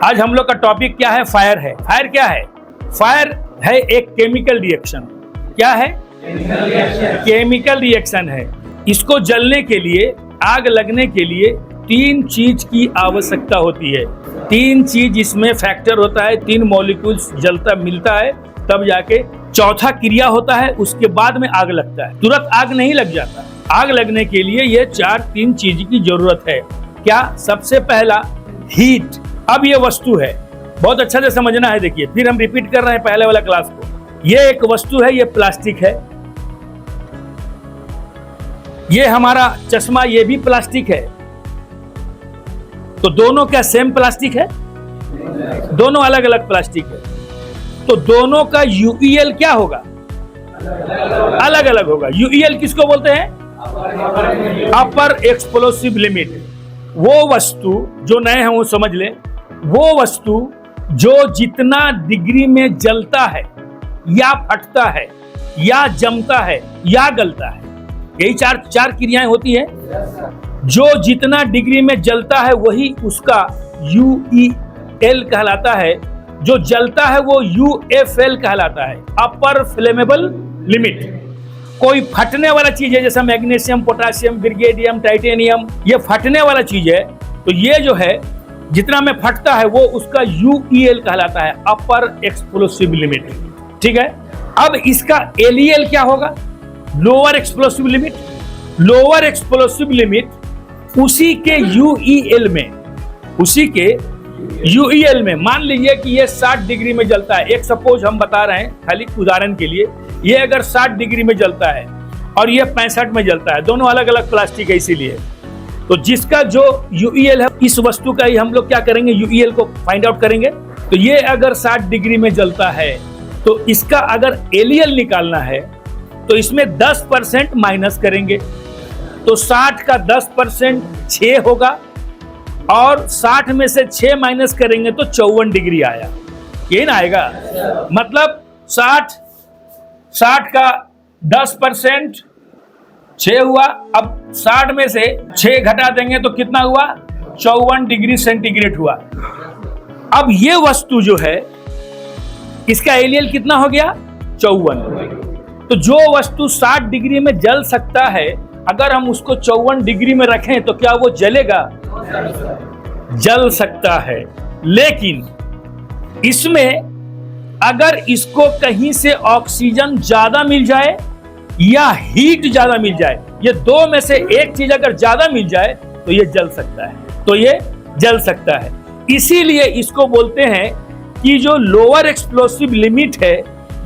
आज हम लोग का टॉपिक क्या है? फायर है। फायर क्या है? फायर है एक केमिकल रिएक्शन। क्या है? केमिकल रिएक्शन है। इसको जलने के लिए, आग लगने के लिए तीन चीज की आवश्यकता होती है। तीन चीज इसमें फैक्टर होता है, तीन मॉलिक्यूल्स जलता मिलता है तब जाके चौथा क्रिया होता है, उसके बाद में आग लगता है। तुरंत आग नहीं लग जाता। आग लगने के लिए ये तीन चीज की जरूरत है। क्या? सबसे पहला हीट। अब ये वस्तु है, बहुत अच्छा से समझना है। देखिए, फिर हम रिपीट कर रहे हैं पहले वाला क्लास को। ये एक वस्तु है, ये प्लास्टिक है। ये हमारा चश्मा, ये भी प्लास्टिक है। तो दोनों क्या सेम प्लास्टिक है? दोनों अलग अलग प्लास्टिक है। तो दोनों का यूईएल क्या होगा? अलग अलग होगा। यूईएल किसको बोलते हैं? अपर एक्सप्लोसिव लिमिट। वो वस्तु जो नए हैं वो समझ लें, वो वस्तु जो जितना डिग्री में जलता है या फटता है या जमता है या गलता है, यही चार क्रियाएं होती है। जो जितना डिग्री में जलता है वही उसका यूईएल कहलाता है। जो जलता है वो यूएफएल कहलाता है, अपर फ्लेमेबल लिमिट। कोई फटने वाला चीज है जैसा मैग्नीशियम, पोटासियम, बिर्गेडियम, टाइटेनियम, ये फटने वाला चीज है। तो ये जो है जितना में फटता है वो उसका यूईएल कहलाता है, अपर एक्सप्लोसिव लिमिट। ठीक है। अब इसका एलईएल क्या होगा? Lower explosive limit. Lower explosive limit उसी के यूईएल में, उसी के यूईएल में मान लीजिए कि ये 60 डिग्री में जलता है। एक सपोज हम बता रहे हैं खाली उदाहरण के लिए, ये अगर 60 डिग्री में जलता है और ये 65 में जलता है, दोनों अलग अलग प्लास्टिक है, इसीलिए तो जिसका जो यूईएल है इस वस्तु का ही हम लोग क्या करेंगे, यूईएल को फाइंड आउट करेंगे। तो ये अगर 60 डिग्री में जलता है तो इसका अगर एलईएल निकालना है तो इसमें 10% माइनस करेंगे। तो 60 का 10% 6 होगा और 60 में से 6 माइनस करेंगे तो 54 डिग्री आया। यही ना आएगा? मतलब 60 का 10% 6 हुआ। अब 60 में से 6 घटा देंगे तो कितना हुआ? 54 डिग्री सेंटीग्रेड हुआ। अब ये वस्तु जो है इसका एलईएल कितना हो गया? 54। तो जो वस्तु 60 डिग्री में जल सकता है, अगर हम उसको 54 डिग्री में रखें तो क्या वो जलेगा? जल सकता है। लेकिन इसमें अगर इसको कहीं से ऑक्सीजन ज्यादा मिल जाए या हीट ज्यादा मिल जाए, ये दो में से एक चीज अगर ज्यादा मिल जाए तो ये जल सकता है। तो ये जल सकता है। इसीलिए इसको बोलते हैं कि जो लोअर एक्सप्लोसिव लिमिट है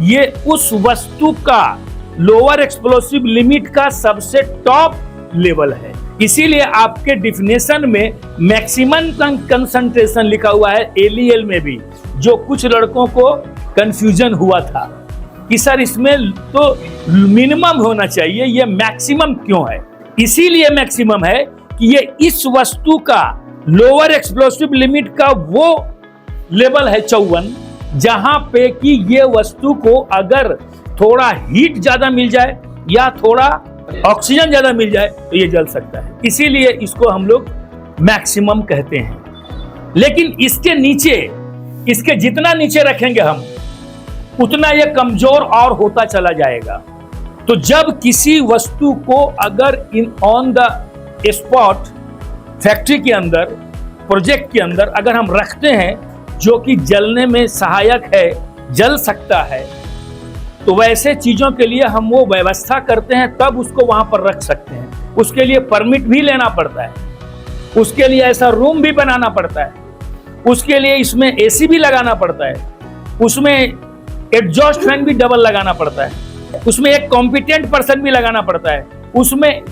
ये उस वस्तु का लोअर एक्सप्लोसिव लिमिट का सबसे टॉप लेवल है। इसीलिए आपके डिफिनेशन में मैक्सिमम कंसंट्रेशन लिखा हुआ है एलईएल में भी, जो कुछ लड़कों को कंफ्यूजन हुआ था कि सर इसमें तो मिनिमम होना चाहिए, ये मैक्सिमम क्यों है? इसीलिए मैक्सिमम है कि ये इस वस्तु का लोअर एक्सप्लोसिव लिमिट का वो लेवल है 54, जहां पे कि ये वस्तु को अगर थोड़ा हीट ज्यादा मिल जाए या थोड़ा ऑक्सीजन ज्यादा मिल जाए तो ये जल सकता है। इसीलिए इसको हम लोग मैक्सिमम कहते हैं। लेकिन इसके नीचे, इसके जितना नीचे रखेंगे हम उतना ये कमजोर और होता चला जाएगा। तो जब किसी वस्तु को अगर ऑन द स्पॉट फैक्ट्री के अंदर, प्रोजेक्ट के अंदर अगर हम रखते हैं जो कि जलने में सहायक है, जल सकता है, तो वैसे चीजों के लिए हम वो व्यवस्था करते हैं, तब उसको वहां पर रख सकते हैं। उसके लिए परमिट भी लेना पड़ता है, उसके लिए ऐसा रूम भी बनाना पड़ता है, उसके लिए इसमें एसी भी लगाना पड़ता है, उसमें एग्जॉस्ट फैन भी डबल लगाना पड़ता है, उसमें एक कॉम्पिटेंट पर्सन भी लगाना पड़ता है, उसमें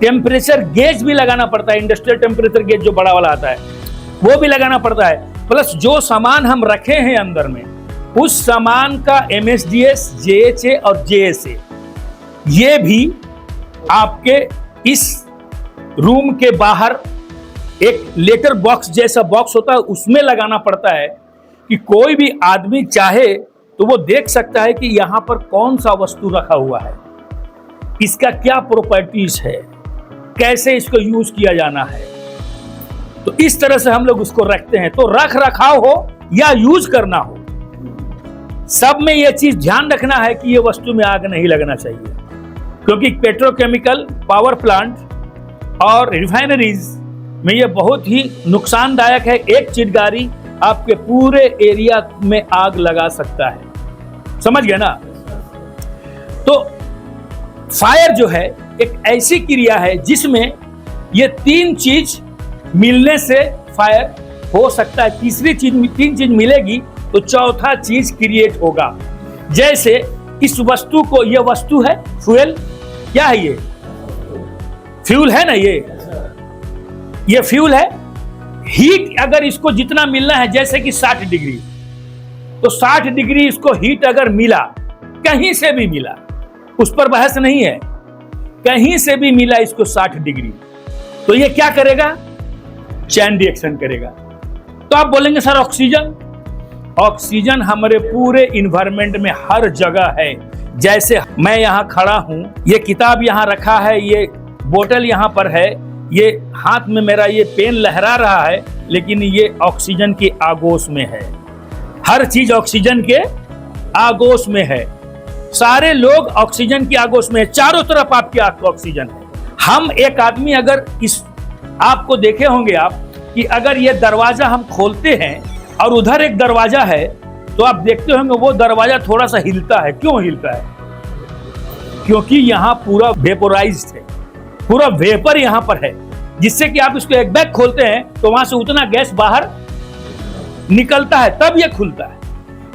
टेम्परेचर गेज भी लगाना पड़ता है, इंडस्ट्रियल टेम्परेचर गेज जो बड़ा वाला आता है वो भी लगाना पड़ता है। प्लस जो सामान हम रखे हैं अंदर में, उस सामान का MSDS, JHA और JSA ये भी आपके इस रूम के बाहर एक लेटर बॉक्स जैसा बॉक्स होता है, उसमें लगाना पड़ता है कि कोई भी आदमी चाहे तो वो देख सकता है कि यहां पर कौन सा वस्तु रखा हुआ है, इसका क्या प्रॉपर्टीज है, कैसे इसको यूज किया जाना है। तो इस तरह से हम लोग उसको रखते हैं। तो रख रखाव हो या यूज करना हो, सब में यह चीज ध्यान रखना है कि ये वस्तु में आग नहीं लगना चाहिए, क्योंकि पेट्रोकेमिकल, पावर प्लांट और रिफाइनरीज में ये बहुत ही नुकसानदायक है। एक चिंगारी आपके पूरे एरिया में आग लगा सकता है, समझ गए ना। तो फायर जो है एक ऐसी क्रिया है जिसमें ये तीन चीज मिलने से फायर हो सकता है। तीन चीज मिलेगी तो चौथा चीज क्रिएट होगा। जैसे इस वस्तु को, ये वस्तु है फ्यूल, क्या है ये? फ्यूल है ना, ये फ्यूल है। हीट अगर इसको जितना मिलना है, जैसे कि 60 डिग्री, तो 60 डिग्री इसको हीट अगर मिला, कहीं से भी मिला, उस पर बहस नहीं है, कहीं से भी मिला इसको 60 डिग्री, तो ये क्या करेगा? चैन रिएक्शन करेगा। तो आप बोलेंगे सर ऑक्सीजन हमारे पूरे इन्वायरमेंट में हर जगह है। जैसे मैं यहां खड़ा हूं, ये किताब यहां रखा है, ये बोतल यहां पर है, ये हाथ में मेरा ये पेन लहरा रहा है, लेकिन ये ऑक्सीजन के आगोश में है। हर चीज ऑक्सीजन के आगोश में है। सारे लोग ऑक्सीजन के आगोश में है, चारों तरफ आपके ऑक्सीजन है। हम एक आदमी, अगर इस आपको देखे होंगे आप कि अगर ये दरवाजा हम खोलते हैं और उधर एक दरवाजा है, तो आप देखते होंगे वो दरवाजा थोड़ा सा हिलता है। क्यों हिलता है? क्योंकि यहां पूरा वेपोराइज्ड है, पूरा वेपर यहां पर है, जिससे कि आप इसको एक बैग खोलते हैं तो वहां से उतना गैस बाहर निकलता है, तब ये खुलता है।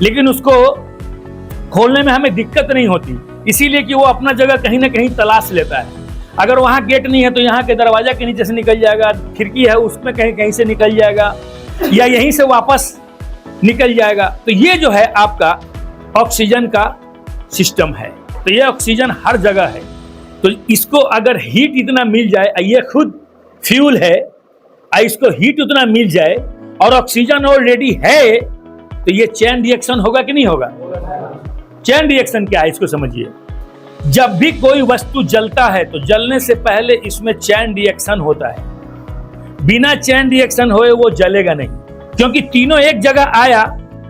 लेकिन उसको खोलने में हमें दिक्कत नहीं होती, इसीलिए कि वो अपना जगह कहीं ना कहीं तलाश लेता है। अगर वहां गेट नहीं है तो यहाँ के दरवाजा के नीचे से निकल जाएगा, खिड़की है उसमें कहीं कहीं से निकल जाएगा, या यहीं से वापस निकल जाएगा। तो ये जो है आपका ऑक्सीजन का सिस्टम है। तो ये ऑक्सीजन हर जगह है। तो इसको अगर हीट इतना मिल जाए, ये खुद फ्यूल है, इसको हीट उतना मिल जाए और ऑक्सीजन ऑलरेडी है, तो ये चेन रिएक्शन होगा कि नहीं होगा? चेन रिएक्शन क्या है इसको समझिए। जब भी कोई वस्तु जलता है तो जलने से पहले इसमें चेन रिएक्शन होता है। बिना चेन रिएक्शन होए वो जलेगा नहीं, क्योंकि तीनों एक जगह आया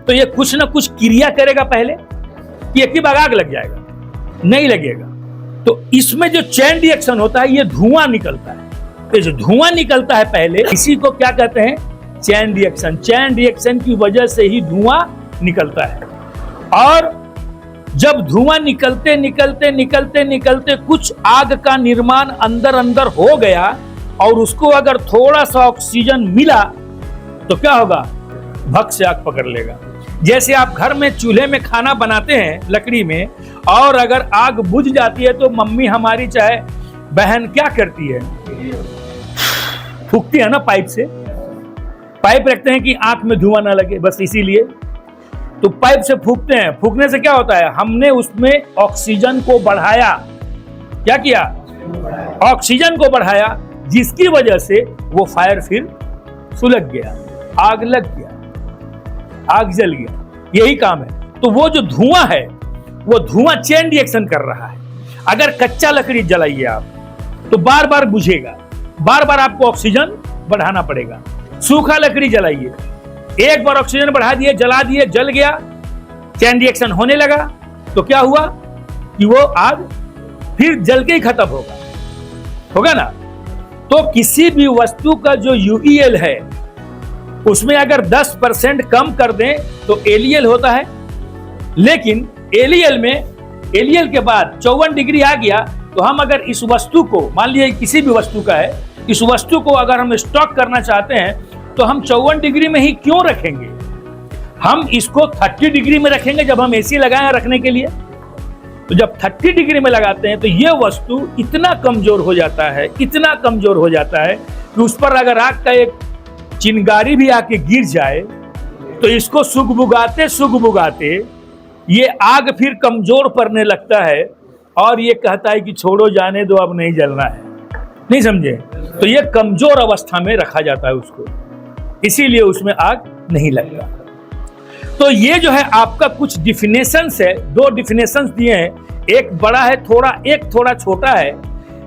तो ये कुछ ना कुछ क्रिया करेगा पहले, कि एक ही बार आग लग जाएगा, नहीं लगेगा। तो इसमें जो चेन रिएक्शन होता है, ये धुआं निकलता है। तो जो धुआं निकलता है पहले, इसी को क्या कहते हैं? Chain reaction. चेन रिएक्शन की वजह से ही धुआं निकलता है। और जब धुआं निकलते निकलते निकलते निकलते कुछ आग का निर्माण अंदर अंदर हो गया और उसको अगर थोड़ा सा ऑक्सीजन मिला तो क्या होगा? भक से आग पकड़ लेगा। जैसे आप घर में चूल्हे में खाना बनाते हैं लकड़ी में, और अगर आग बुझ जाती है तो मम्मी हमारी चाहे बहन क्या करती है? फूकती है ना पाइप से। पाइप रखते हैं कि आंख में धुआं ना लगे, बस इसीलिए तो पाइप से फूकते हैं। फूकने से क्या होता है? हमने उसमें ऑक्सीजन को बढ़ाया। क्या किया? ऑक्सीजन को बढ़ाया, जिसकी वजह से वो फायर फिर सुलग गया, आग लग गया, आग जल गया। यही काम है। तो वो जो धुआं है, वो धुआं चेन रिएक्शन कर रहा है। अगर कच्चा लकड़ी जलाइए आप तो बार बार बुझेगा, बार बार आपको ऑक्सीजन बढ़ाना पड़ेगा। सूखा लकड़ी जलाइए, एक बार ऑक्सीजन बढ़ा दिए, जला दिए, जल गया, चेन रिएक्शन होने लगा, तो क्या हुआ कि वो आग फिर जल के ही खत्म होगा ना। तो किसी भी वस्तु का जो यूईएल है उसमें अगर 10% कम कर दें तो एलईएल होता है। लेकिन एलईएल के बाद 54 डिग्री आ गया, तो हम अगर इस वस्तु को, मान लीजिए किसी भी वस्तु का है, इस वस्तु को अगर हम स्टॉक करना चाहते हैं तो हम 54 डिग्री में ही क्यों रखेंगे? हम इसको 30 डिग्री में रखेंगे जब हम एसी लगाए रखने के लिए। तो जब 30 डिग्री में लगाते हैं तो ये वस्तु इतना कमजोर हो जाता है, इतना कमजोर हो जाता है कि उस पर अगर आग का एक चिंगारी भी आके गिर जाए तो इसको सुगबुगाते ये आग फिर कमजोर पड़ने लगता है और ये कहता है कि छोड़ो, जाने दो, अब नहीं जलना है। नहीं समझे? तो ये कमजोर अवस्था में रखा जाता है उसको, इसीलिए उसमें आग नहीं लगता। तो ये जो है आपका कुछ डिफिनेशंस है, 2 डिफिनेशंस दिए हैं, एक बड़ा है थोड़ा, एक थोड़ा छोटा है,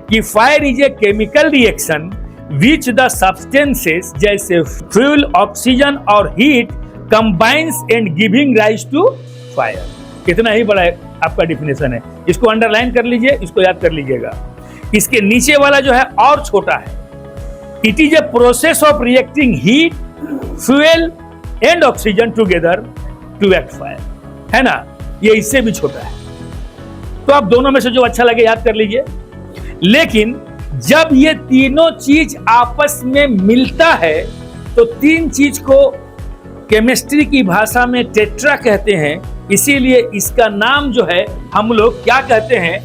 कि fire is a chemical reaction which the substances जैसे फ्यूल, ऑक्सीजन और heat combines and giving rise to fire. इतना ही बड़ा आपका डिफिनेशन है, इसको अंडरलाइन कर लीजिए, इसको याद कर लीजिएगा। इसके नीचे वाला जो है और छोटा है, it is a process of reacting heat, fuel and oxygen together to act fire, है ना। ये इससे भी छोटा है, तो आप दोनों में से जो अच्छा लगे याद कर लीजिए। लेकिन जब ये तीनों चीज आपस में मिलता है तो तीन चीज को केमिस्ट्री की भाषा में टेट्रा कहते हैं, इसीलिए इसका नाम जो है हम लोग क्या कहते हैं,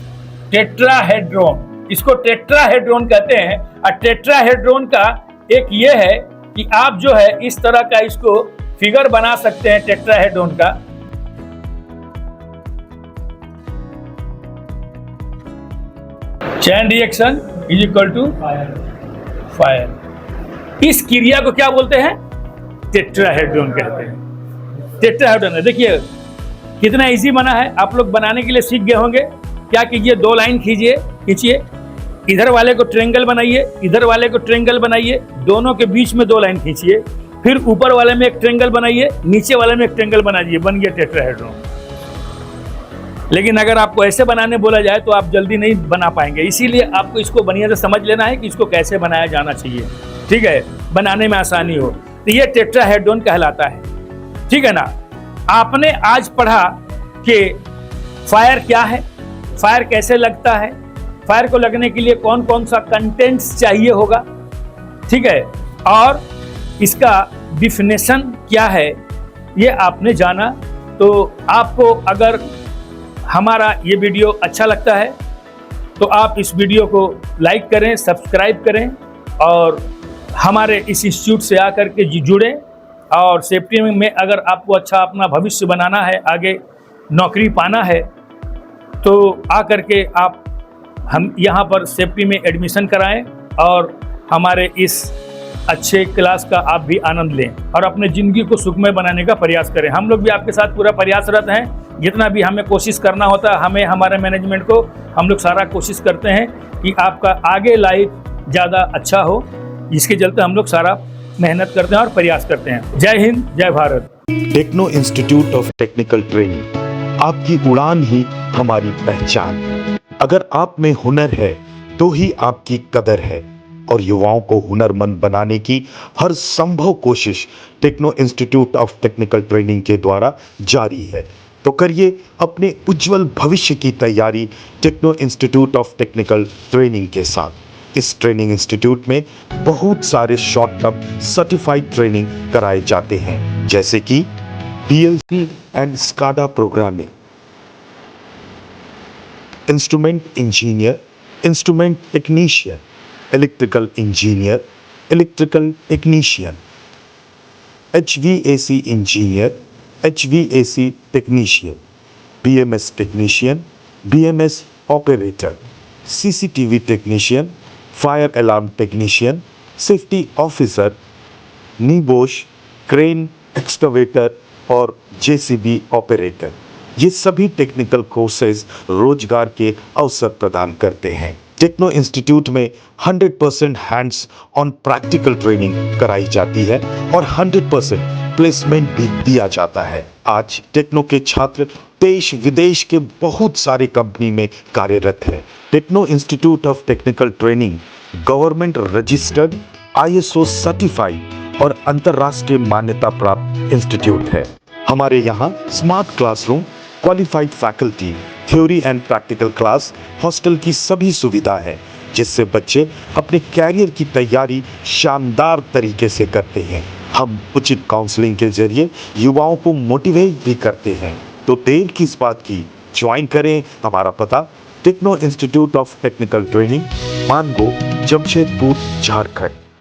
टेट्राहेड्रॉन। इसको टेट्राहेड्रॉन कहते हैं। और टेट्राहेड्रॉन का एक ये है कि आप जो है इस तरह का इसको फिगर बना सकते हैं टेट्राहेड्रॉन का। Chain reaction is equal to fire. इस क्रिया को क्या बोलते हैं, टेट्राहेड्रॉन कहते हैं। टेट्राहेड्रॉन देखिए कितना इजी बना है, आप लोग बनाने के लिए सीख गए होंगे। क्या कीजिए, दो लाइन खींचिए, इधर वाले को ट्रायंगल बनाइए, इधर वाले को ट्रायंगल बनाइए, दोनों के बीच में दो लाइन खींचिए, फिर ऊपर वाले में एक ट्रायंगल बनाइए, नीचे वाले में एक ट्रायंगल बनाइए, बन गया टेट्राहेड्रॉन। लेकिन अगर आपको ऐसे बनाने बोला जाए तो आप जल्दी नहीं बना पाएंगे, इसीलिए आपको इसको बढ़िया से समझ लेना है कि इसको कैसे बनाया जाना चाहिए, ठीक है, बनाने में आसानी हो। तो ये टेट्राहेड्रॉन कहलाता है, ठीक है ना। आपने आज पढ़ा कि फायर क्या है, फायर कैसे लगता है, फायर को लगने के लिए कौन कौन सा कंटेंट्स चाहिए होगा, ठीक है, और इसका डिफिनेशन क्या है ये आपने जाना। तो आपको अगर हमारा ये वीडियो अच्छा लगता है तो आप इस वीडियो को लाइक करें, सब्सक्राइब करें और हमारे इस इंस्टीट्यूट से आकर के जुड़ें। और सेफ्टी में अगर आपको अच्छा अपना भविष्य बनाना है, आगे नौकरी पाना है, तो आकर के आप हम यहाँ पर सेफ्टी में एडमिशन कराएं और हमारे इस अच्छे क्लास का आप भी आनंद लें और अपने ज़िंदगी को सुखमय बनाने का प्रयास करें। हम लोग भी आपके साथ पूरा प्रयासरत हैं। जितना भी हमें कोशिश करना होता है, हमें हमारे मैनेजमेंट को हम लोग सारा कोशिश करते हैं कि आपका आगे लाइफ ज़्यादा अच्छा हो, जिसके चलते हम लोग सारा मेहनत करते हैं और प्रयास करते हैं। जय हिंद, जय Bharat. Techno Institute of Technical Training, आपकी उड़ान ही हमारी पहचान। अगर आप में हुनर है तो ही आपकी कदर है और युवाओं को हुनरमंद बनाने की हर संभव कोशिश Techno Institute of Technical Training के द्वारा जारी है। तो करिए अपने उज्जवल भविष्य की तैयारी Techno Institute of Technical Training के साथ। इस ट्रेनिंग इंस्टीट्यूट में बहुत सारे शॉर्ट टर्म सर्टिफाइड ट्रेनिंग कराए जाते हैं, जैसे कि PLC and SCADA programming, instrument engineer, instrument technician, electrical engineer, electrical technician, HVAC engineer, HVAC technician, BMS technician, BMS operator, CCTV technician, fire alarm technician, safety officer, NEBOSH, crane, excavator और JCB operator. ये सभी technical courses रोजगार के अवसर प्रदान करते हैं। Techno institute में 100% हैंड्स ऑन प्रैक्टिकल ट्रेनिंग कराई जाती है और 100% प्लेसमेंट भी दिया जाता है। आज टेक्नो के छात्र देश विदेश के बहुत सारे कंपनी में कार्यरत है। Techno Institute of Technical Training government registered, ISO certified और अंतर्राष्ट्रीय मान्यता प्राप्त इंस्टीट्यूट है। हमारे यहाँ smart classroom, qualified faculty, theory and practical class, hostel की सभी सुविधा है, जिससे बच्चे अपने कैरियर की तैयारी शानदार तरीके से करते हैं। हम उचित काउंसलिंग के जरिए युवाओं को मोटिवेट भी करते हैं। तो देर किस बात की, ज्वाइन करें। हमारा पता Techno Institute of Technical Training, Mango, Jamshedpur, Jharkhand.